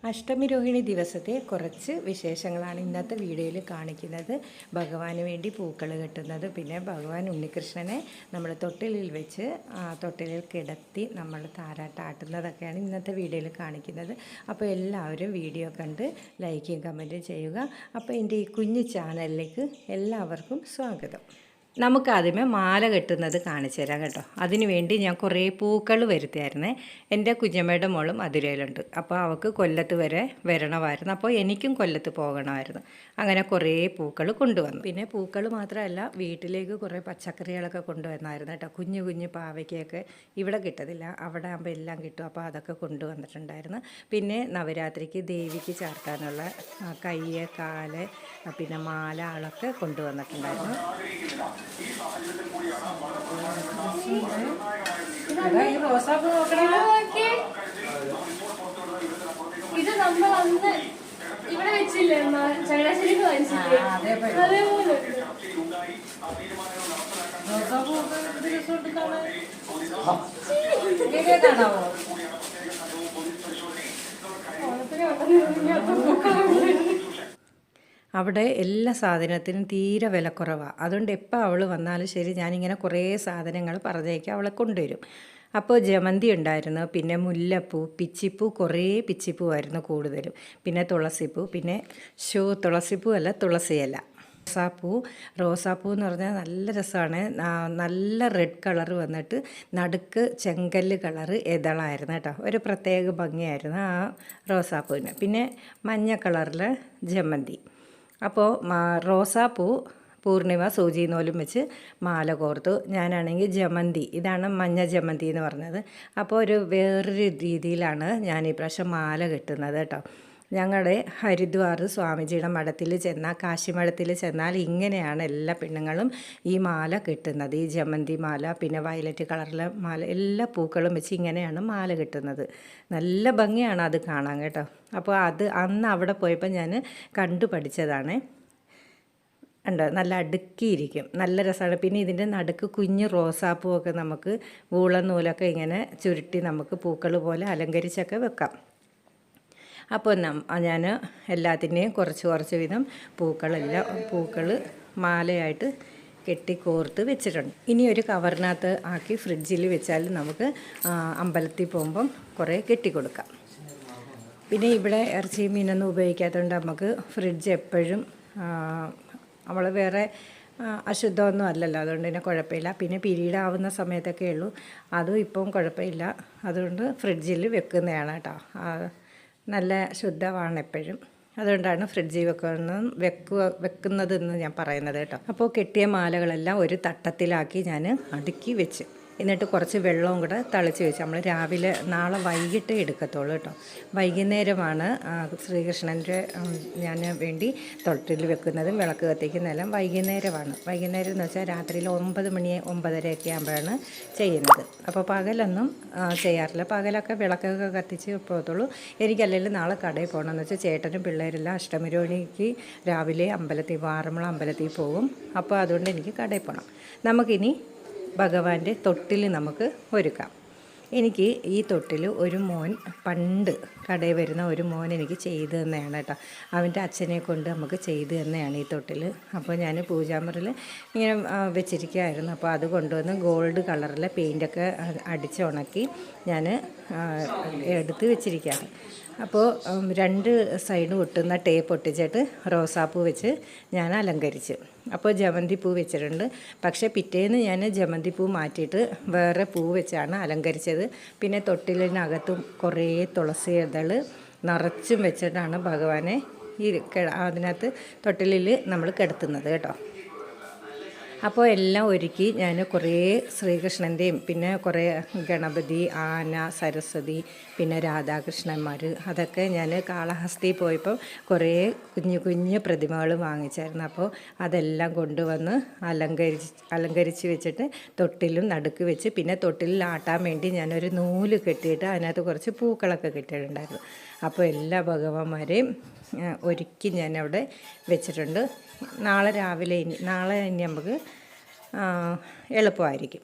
അഷ്ടമി രോഹിണി ദിവസത്തെ കുറച്ച് വിശേഷങ്ങളാണ് ഇന്നത്തെ വീഡിയോയിൽ കാണിക്കുന്നത്. ഭഗവാന് വേണ്ടി പൂക്കൾ കെട്ടുന്നത്, പിന്നെ ഭഗവാൻ ഉണ്ണികൃഷ്ണനെ നമ്മൾ തൊട്ടിലിൽ വെച്ച് തൊട്ടിലിൽ കിടത്തി നമ്മൾ താരാട്ടാട്ടുന്നതൊക്കെയാണ് ഇന്നത്തെ വീഡിയോയിൽ കാണിക്കുന്നത്. അപ്പോൾ എല്ലാവരും വീഡിയോ കണ്ട് ലൈക്കും കമൻറ്റും ചെയ്യുക. അപ്പോൾ എൻ്റെ ഈ കുഞ്ഞു ചാനലിലേക്ക് എല്ലാവർക്കും സ്വാഗതം. നമുക്കാദ്യമേ മാല കെട്ടുന്നത് കാണിച്ചു തരാം കേട്ടോ. അതിനു വേണ്ടി ഞാൻ കുറേ പൂക്കൾ വരുത്തിയായിരുന്നേ. എൻ്റെ കുഞ്ഞമ്മയുടെ മോളും മധുരയിലുണ്ട്, അപ്പോൾ അവൾക്ക് കൊല്ലത്ത് വരെ വരണമായിരുന്നു, അപ്പോൾ എനിക്കും കൊല്ലത്ത് പോകണമായിരുന്നു. അങ്ങനെ കുറേ പൂക്കൾ കൊണ്ടുവന്നു. പിന്നെ പൂക്കൾ മാത്രമല്ല, വീട്ടിലേക്ക് കുറേ പച്ചക്കറികളൊക്കെ കൊണ്ടുവന്നായിരുന്നു കേട്ടോ. കുഞ്ഞു കുഞ്ഞു പാവയ്ക്കൊക്കെ ഇവിടെ കിട്ടത്തില്ല, അവിടെ ആകുമ്പോൾ എല്ലാം കിട്ടും, അപ്പോൾ അതൊക്കെ കൊണ്ടുവന്നിട്ടുണ്ടായിരുന്നു. പിന്നെ നവരാത്രിക്ക് ദേവിക്ക് ചാർത്താനുള്ള കയ്യ് കാല് പിന്നെ മാലകളൊക്കെ കൊണ്ടുവന്നിട്ടുണ്ടായിരുന്നു. ഇത് നമ്മൾ അന്ന് ഇവിടെ വെച്ചില്ലേ ചങ്ങനാശ്ശേരി അതേപോലെ അവിടെ എല്ലാ സാധനത്തിനും തീരെ വിലക്കുറവാണ്. അതുകൊണ്ട് എപ്പോൾ അവൾ വന്നാലും ശരി, ഞാനിങ്ങനെ കുറേ സാധനങ്ങൾ പറഞ്ഞേക്ക് അവളെ കൊണ്ടുവരും. അപ്പോൾ ജമന്തി ഉണ്ടായിരുന്നു, പിന്നെ മുല്ലപ്പൂ, പിച്ചിപ്പൂ, കുറേ പിച്ചിപ്പൂവായിരുന്നു കൂടുതലും, പിന്നെ തുളസിപ്പൂ, പിന്നെ തുളസിപ്പൂ അല്ല, തുളസിയല്ല, റോസാപ്പൂ എന്ന് പറഞ്ഞാൽ നല്ല രസമാണ്. നല്ല റെഡ് കളർ വന്നിട്ട് നടുക്ക് ചെങ്കല്ല് കളറ് ഇതളായിരുന്നു കേട്ടോ. ഒരു പ്രത്യേക ഭംഗിയായിരുന്നു ആ റോസാപ്പൂവിന്. പിന്നെ മഞ്ഞ കളറിലെ ജമന്തി. അപ്പോൾ റോസാപ്പൂ പൂർണിമ സൂചി നൂലും വെച്ച് മാല കോർത്തു. ഞാനാണെങ്കിൽ ജമന്തി, ഇതാണ് മഞ്ഞ ജമന്തി എന്ന് പറഞ്ഞത്. അപ്പോൾ വേറൊരു രീതിയിലാണ് ഞാൻ ഈ പ്രാവശ്യം മാല കെട്ടുന്നത് കേട്ടോ. ഞങ്ങളുടെ ഹരിദ്വാർ സ്വാമിജിയുടെ മഠത്തിൽ ചെന്നാൽ, കാശി മഠത്തിൽ ചെന്നാൽ ഇങ്ങനെയാണ് എല്ലാ പെണ്ണുങ്ങളും ഈ മാല കെട്ടുന്നത്. ഈ ജമന്തി മാല, പിന്നെ വയലറ്റ് കളറിലെ മാല, എല്ലാ പൂക്കളും വെച്ച് ഇങ്ങനെയാണ് മാല കെട്ടുന്നത്. നല്ല ഭംഗിയാണ് അത് കാണാൻ കേട്ടോ. അപ്പോൾ അന്ന് അവിടെ പോയപ്പോൾ ഞാൻ കണ്ടു പഠിച്ചതാണ്. ഉണ്ട്, നല്ല അടുക്കിയിരിക്കും, നല്ല രസമാണ്. പിന്നെ ഇതിൻ്റെ നടുക്ക് കുഞ്ഞ് റോസാപ്പൂവൊക്കെ നമുക്ക് വൂളൻ നൂലൊക്കെ ഇങ്ങനെ ചുരുട്ടി നമുക്ക് പൂക്കൾ പോലെ അലങ്കരിച്ചൊക്കെ വെക്കാം. അപ്പോൾ ഞാൻ എല്ലാത്തിൻ്റെയും കുറച്ച് വീതം പൂക്കൾ മാലയായിട്ട് കെട്ടിക്കോർത്ത് വെച്ചിട്ടുണ്ട്. ഇനി ഒരു കവറിനകത്ത് ആക്കി ഫ്രിഡ്ജിൽ വെച്ചാൽ നമുക്ക് അമ്പലത്തിൽ പോകുമ്പം കുറേ കെട്ടിക്കൊടുക്കാം. പിന്നെ ഇവിടെ ഇറച്ചി മീനൊന്നും ഉപയോഗിക്കാത്തതുകൊണ്ട് നമുക്ക് ഫ്രിഡ്ജ് എപ്പോഴും നമ്മൾ വേറെ അശുദ്ധമൊന്നും അല്ലല്ലോ, അതുകൊണ്ട് തന്നെ കുഴപ്പമില്ല. പിന്നെ പീരീഡ് ആവുന്ന സമയത്തൊക്കെ ഉള്ളൂ, അതും ഇപ്പം കുഴപ്പമില്ല. അതുകൊണ്ട് ഫ്രിഡ്ജിൽ വെക്കുന്നതാണ് കേട്ടോ. നല്ല ശുദ്ധമാണ് എപ്പോഴും, അതുകൊണ്ടാണ് ഫ്രിഡ്ജിൽ വെക്കുന്നതെന്ന് ഞാൻ പറയുന്നത് കേട്ടോ. അപ്പോൾ കെട്ടിയ മാലകളെല്ലാം ഒരു തട്ടത്തിലാക്കി ഞാൻ അടുക്കി വെച്ച്, എന്നിട്ട് കുറച്ച് വെള്ളവും കൂടെ തളിച്ച് വെച്ച് നമ്മൾ നാളെ വൈകിട്ടേ എടുക്കത്തുള്ളൂ കേട്ടോ. വൈകുന്നേരമാണ് ശ്രീകൃഷ്ണൻ്റെ ഞാൻ വേണ്ടി തൊട്ടിൽ വെക്കുന്നതും വിളക്ക് കത്തിക്കുന്നതെല്ലാം വൈകുന്നേരമാണ്. വൈകുന്നേരം എന്ന് വെച്ചാൽ രാത്രിയിൽ 9 മണി 9:30 ആകുമ്പോഴാണ് ചെയ്യുന്നത്. അപ്പോൾ പകലൊന്നും ചെയ്യാറില്ല, പകലൊക്കെ വിളക്കൊക്കെ കത്തിച്ച് പോകത്തുള്ളൂ. എനിക്കല്ലെങ്കിൽ നാളെ കടയിൽ പോകണമെന്ന് വെച്ചാൽ ചേട്ടനും പിള്ളേരെല്ലാം അഷ്ടമി രോഹിണിക്ക് രാവിലെ ആറന്മുള അമ്പലത്തിൽ പോകും. അപ്പോൾ അതുകൊണ്ട് എനിക്ക് കടയിൽ പോകണം. നമുക്കിനി ഭഗവാന്റെ തൊട്ടിൽ നമുക്ക് ഒരുക്കാം. എനിക്ക് ഈ തൊട്ടിൽ ഒരു മോൻ, പണ്ട് കടയിൽ വരുന്ന ഒരു മോൻ എനിക്ക് ചെയ്തു തന്നെയാണ് കേട്ടോ. അവൻ്റെ അച്ഛനെ കൊണ്ട് നമുക്ക് ചെയ്തു തന്നെയാണ് ഈ തൊട്ടിൽ. അപ്പോൾ ഞാൻ പൂജാമുറിയിൽ ഇങ്ങനെ വെച്ചിരിക്കുകയായിരുന്നു. അപ്പോൾ അത് കൊണ്ടുവന്ന് ഗോൾഡ് കളറിലെ പെയിൻ്റൊക്കെ അടിച്ച് ഉണക്കി ഞാൻ എടുത്ത് വെച്ചിരിക്കുകയാണ്. അപ്പോൾ 2 സൈഡും ഒട്ടുന്ന ടേപ്പ് ഒട്ടിച്ചിട്ട് റോസാപ്പൂ വെച്ച് ഞാൻ അലങ്കരിച്ച്. അപ്പോൾ ജമന്തി പൂ വെച്ചിട്ടുണ്ട്. പക്ഷേ പിറ്റേന്ന് ഞാൻ ജമന്തി പൂ മാറ്റിയിട്ട് വേറെ പൂ വെച്ചാണ് അലങ്കരിച്ചത്. പിന്നെ തൊട്ടിലിനകത്തും കുറേ തുളസി ഇതൾ നിറച്ചും വെച്ചിട്ടാണ് ഭഗവാനെ അതിനകത്ത് തൊട്ടിലിൽ നമ്മൾ കിടത്തുന്നത് കേട്ടോ. അപ്പോൾ എല്ലാം ഒരുക്കി ഞാൻ കുറേ ശ്രീകൃഷ്ണൻ്റെയും പിന്നെ കുറേ ഗണപതി, ആന, സരസ്വതി, പിന്നെ രാധാകൃഷ്ണന്മാർ, അതൊക്കെ ഞാൻ കാളഹസ്തി പോയപ്പോൾ കുറേ കുഞ്ഞു പ്രതിമകൾ വാങ്ങിച്ചായിരുന്നു. അപ്പോൾ അതെല്ലാം കൊണ്ടുവന്ന് അലങ്കരിച്ച് വെച്ചിട്ട് തൊട്ടിലും നടുക്ക് വെച്ച്, പിന്നെ തൊട്ടിലിൽ ആട്ടാൻ വേണ്ടി ഞാനൊരു നൂല് കെട്ടിയിട്ട് അതിനകത്ത് കുറച്ച് പൂക്കളൊക്കെ കെട്ടിയിട്ടുണ്ടായിരുന്നു. അപ്പോൾ എല്ലാ ഭഗവാന്മാരെയും ഒരുക്കി ഞാൻ അവിടെ വെച്ചിട്ടുണ്ട്. നാളെ ഇനി നമുക്ക് എളുപ്പമായിരിക്കും.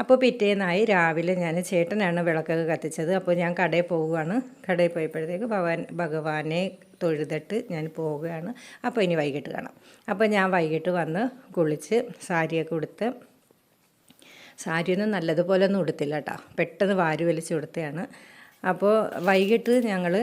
അപ്പോൾ പിറ്റേന്നായി രാവിലെ ഞാൻ ചേട്ടനാണ് വിളക്കൊക്കെ കത്തിച്ചത്. അപ്പോൾ ഞാൻ കടയിൽ പോവുകയാണ്. കടയിൽ പോയപ്പോഴത്തേക്ക് ഭഗവാനെ തൊഴുതിട്ട് ഞാൻ പോവുകയാണ്. അപ്പോൾ ഇനി വൈകിട്ട് കാണാം. അപ്പോൾ ഞാൻ വൈകിട്ട് വന്ന് കുളിച്ച് സാരിയൊക്കെ ഉടുത്ത്, സാരിയൊന്നും നല്ലതുപോലെ ഒന്നും ഉടുത്തില്ല കേട്ടോ, പെട്ടെന്ന് വാരി വലിച്ച് ഉടുത്തതാണ്. അപ്പോൾ വൈകിട്ട് ഞങ്ങൾ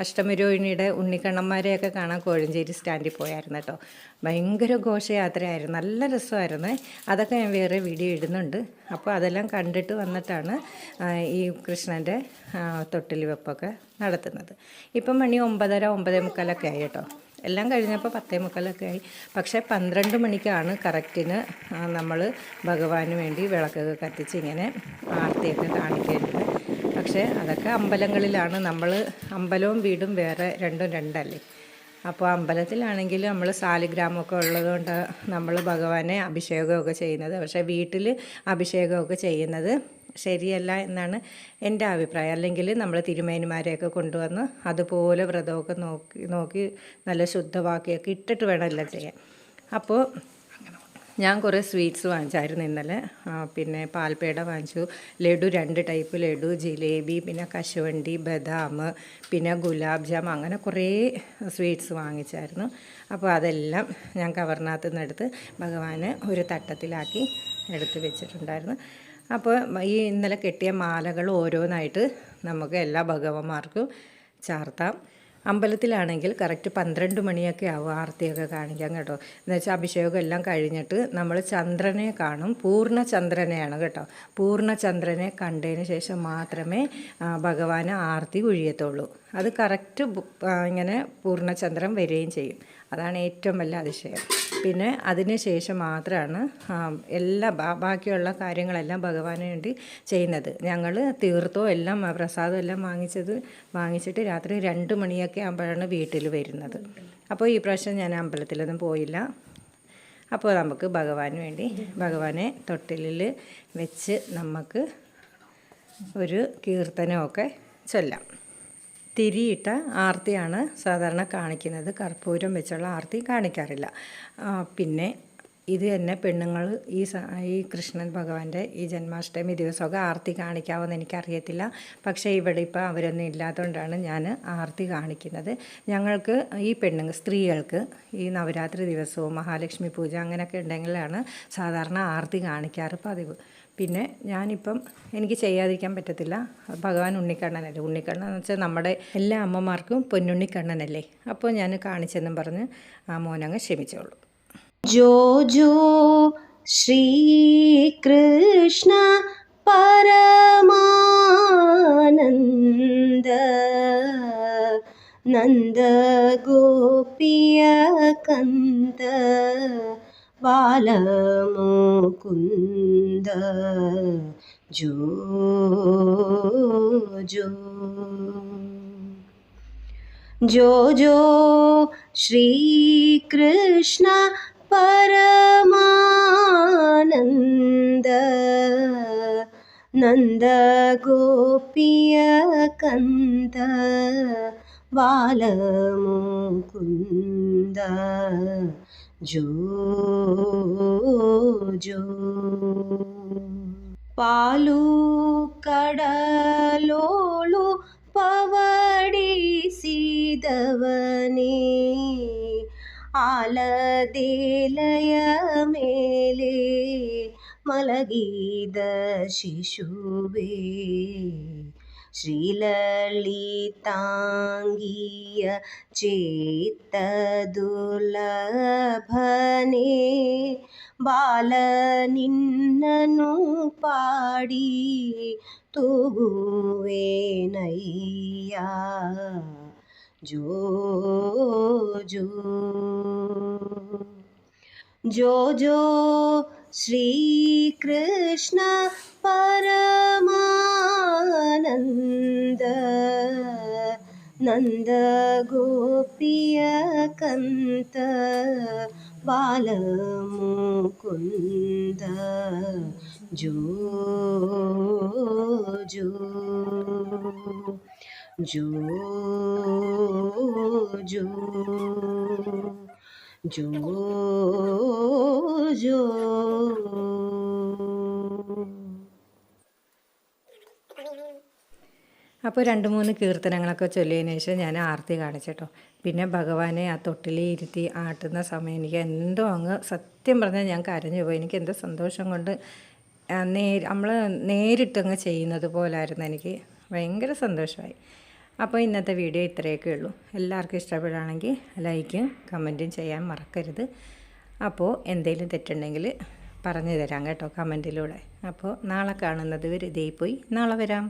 അഷ്ടമിരോഹിണിയുടെ ഉണ്ണിക്കണ്ണന്മാരെയൊക്കെ കാണാൻ കോഴഞ്ചേരി സ്റ്റാൻഡിൽ പോയായിരുന്നു കേട്ടോ. ഭയങ്കര ഘോഷയാത്രയായിരുന്നു, നല്ല രസമായിരുന്നു. അതൊക്കെ ഞാൻ വേറെ വീഡിയോ ഇടുന്നുണ്ട്. അപ്പോൾ അതെല്ലാം കണ്ടിട്ട് വന്നിട്ടാണ് ഈ കൃഷ്ണൻ്റെ തൊട്ടിൽ വെപ്പൊക്കെ നടത്തുന്നത്. ഇപ്പം മണി 9:30 9:45 ആയി കേട്ടോ. എല്ലാം കഴിഞ്ഞപ്പോൾ 10:45 ആയി. പക്ഷേ 12 മണിക്കാണ് കറക്റ്റിന് നമ്മൾ ഭഗവാന് വേണ്ടി വിളക്കൊക്കെ കത്തിച്ച് ഇങ്ങനെ ആർത്തിയൊക്കെ കാണിക്കേണ്ടത്. പക്ഷേ അതൊക്കെ അമ്പലങ്ങളിലാണ്. നമ്മൾ അമ്പലവും വീടും വേറെ രണ്ടും രണ്ടല്ലേ. അപ്പോൾ അമ്പലത്തിലാണെങ്കിൽ നമ്മൾ സാലിഗ്രാമമൊക്കെ ഉള്ളതുകൊണ്ട് നമ്മൾ ഭഗവാനെ അഭിഷേകമൊക്കെ ചെയ്യുന്നത്. പക്ഷേ വീട്ടിൽ അഭിഷേകമൊക്കെ ചെയ്യുന്നത് ശരിയല്ല എന്നാണ് എൻ്റെ അഭിപ്രായം. അല്ലെങ്കിൽ നമ്മൾ തിരുമേനിമാരെയൊക്കെ കൊണ്ടുവന്ന് അതുപോലെ വ്രതമൊക്കെ നോക്കി നല്ല ശുദ്ധവാക്കിയൊക്കെ ഇട്ടിട്ട് വേണം എല്ലാം ചെയ്യാൻ. അപ്പോൾ ഞാൻ കുറേ സ്വീറ്റ്സ് വാങ്ങിച്ചായിരുന്നു ഇന്നലെ. പിന്നെ പാൽപേട വാങ്ങിച്ചു, ലഡു 2 ടൈപ്പ് ലഡു, ജിലേബി, പിന്നെ കശുവണ്ടി, ബദാം, പിന്നെ ഗുലാബ് ജാം, അങ്ങനെ കുറേ സ്വീറ്റ്സ് വാങ്ങിച്ചായിരുന്നു. അപ്പോൾ അതെല്ലാം ഞാൻ കവറിനകത്ത് നിന്നെടുത്ത് ഭഗവാന് ഒരു തട്ടത്തിലാക്കി എടുത്ത് വെച്ചിട്ടുണ്ടായിരുന്നു. അപ്പോൾ ഈ ഇന്നലെ കെട്ടിയ മാലകൾ ഓരോന്നായിട്ട് നമുക്ക് എല്ലാ ഭഗവാന്മാർക്കും ചാർത്താം. അമ്പലത്തിലാണെങ്കിൽ കറക്റ്റ് 12 മണിയൊക്കെ ആവും ആർത്തിയൊക്കെ കാണിക്കാൻ കേട്ടോ. എന്നുവെച്ചാൽ അഭിഷേകം എല്ലാം കഴിഞ്ഞിട്ട് നമ്മൾ ചന്ദ്രനെ കാണും. പൂർണ്ണ ചന്ദ്രനെയാണ് കേട്ടോ. പൂർണ്ണ ചന്ദ്രനെ കണ്ടതിന് ശേഷം മാത്രമേ ഭഗവാന് ആർത്തി ഒഴിയത്തുള്ളൂ. അത് കറക്റ്റ് ഇങ്ങനെ പൂർണ്ണചന്ദ്രൻ വരികയും ചെയ്യും. അതാണ് ഏറ്റവും വലിയ അതിശയം. പിന്നെ അതിന് ശേഷം മാത്രമാണ് എല്ലാ ബാക്കിയുള്ള കാര്യങ്ങളെല്ലാം ഭഗവാന് വേണ്ടി ചെയ്യുന്നത്. ഞങ്ങൾ തീർത്ഥവും എല്ലാം പ്രസാദവും എല്ലാം വാങ്ങിച്ചിട്ട് രാത്രി 2 മണിയൊക്കെ ആകുമ്പോഴാണ് വീട്ടിൽ വരുന്നത്. അപ്പോൾ ഈ പ്രാവശ്യം ഞാൻ അമ്പലത്തിലൊന്നും പോയില്ല. അപ്പോൾ നമുക്ക് ഭഗവാന് വേണ്ടി ഭഗവാനെ തൊട്ടിലിൽ വെച്ച് നമുക്ക് ഒരു കീർത്തനമൊക്കെ ചൊല്ലാം. തിരിയിട്ട ആർത്തിയാണ് സാധാരണ കാണിക്കുന്നത്. കർപ്പൂരം വെച്ചുള്ള ആർത്തി കാണിക്കാറില്ല. പിന്നെ ഇത് തന്നെ പെണ്ണുങ്ങൾ ഈ കൃഷ്ണൻ ഭഗവാന്റെ ഈ ജന്മാഷ്ടമി ദിവസമൊക്കെ ആർത്തി കാണിക്കാമെന്ന് എനിക്കറിയത്തില്ല. പക്ഷേ ഇവിടെ ഇപ്പോൾ അവരൊന്നും ഇല്ലാത്തതുകൊണ്ടാണ് ഞാൻ ആർത്തി കാണിക്കുന്നത്. ഞങ്ങൾക്ക് ഈ സ്ത്രീകൾക്ക് ഈ നവരാത്രി ദിവസവും മഹാലക്ഷ്മി പൂജ അങ്ങനെയൊക്കെ ഉണ്ടെങ്കിലാണ് സാധാരണ ആർത്തി കാണിക്കാറ് പതിവ്. പിന്നെ ഞാനിപ്പം എനിക്ക് ചെയ്യാതിരിക്കാൻ പറ്റത്തില്ല. ഭഗവാൻ ഉണ്ണിക്കണ്ണനല്ലേ. ഉണ്ണിക്കണ്ണൻ എന്ന് വെച്ചാൽ നമ്മുടെ എല്ലാ അമ്മമാർക്കും പൊന്നുണ്ണിക്കണ്ണനല്ലേ. അപ്പോൾ ഞാൻ കാണിച്ചെന്നും പറഞ്ഞ് ആ മോനങ്ങ് ക്ഷമിച്ചോളൂ. ജോ ജോ ശ്രീ കൃഷ്ണ പരമാനന്ദ നന്ദ ഗോപിയ കന്ദ ബാലമുകുന്ദ ജോ ജോ ജോ ജോ ശ്രീ കൃഷ്ണ പരമാനന്ദ നന്ദ ഗോപിയ കന്ദ ബാലമുകുന്ദ ജോ ജോ ಪಾಲು ಕಡಲೋಳು ಪವಡಿಸಿದವನೇ ಆಲದೇಲಯ ಮೇಲೆ ಮಲಗಿದ ಶಿಶುವೇ ಶ್ರೀಲಲಿತಾಂಗಿಯ ಚೇತ್ತ ದುರ್ಲಭನೇ ಬಾಲ ನಿನ್ನನು ಪಾಡಿ ತೂಗುವೇನಯ್ಯ ಜೋ ಜೋ ಜೋ ಜೋ ಶ್ರೀ ಕೃಷ್ಣ ಪರಮಾನಂದ ನಂದ ಗೋಪಿಯ ಕಂತ ಬಾಲಮುಕುಂದ ಜೋ ಜೋ ಜೋ ಜೋ ಜೋ ಜೋ അപ്പോൾ 2-3 കീർത്തനങ്ങളൊക്കെ ചൊല്ലിയതിന് ശേഷം ഞാൻ ആർത്തി കാണിച്ചിട്ടോ. പിന്നെ ഭഗവാനെ ആ തൊട്ടിലിൽ ഇരുത്തി ആട്ടുന്ന സമയം എനിക്ക് എന്തോ അങ്ങ് സത്യം പറഞ്ഞാൽ ഞാൻ കരഞ്ഞു പോയി. എനിക്ക് എന്തോ സന്തോഷം കൊണ്ട് നമ്മൾ നേരിട്ടങ്ങ് ചെയ്യുന്നത് പോലായിരുന്നു. എനിക്ക് ഭയങ്കര സന്തോഷമായി. അപ്പോൾ ഇന്നത്തെ വീഡിയോ ഇത്രയൊക്കെ ഉള്ളൂ. എല്ലാവർക്കും ഇഷ്ടപ്പെടുകയാണെങ്കിൽ ലൈക്കും കമൻറ്റും ചെയ്യാൻ മറക്കരുത്. അപ്പോൾ എന്തെങ്കിലും തെറ്റുണ്ടെങ്കിൽ പറഞ്ഞു തരാം കേട്ടോ കമൻറ്റിലൂടെ. അപ്പോൾ നാളെ കാണുന്നത് വരെ ഇതേ പോയി നാളെ വരാം.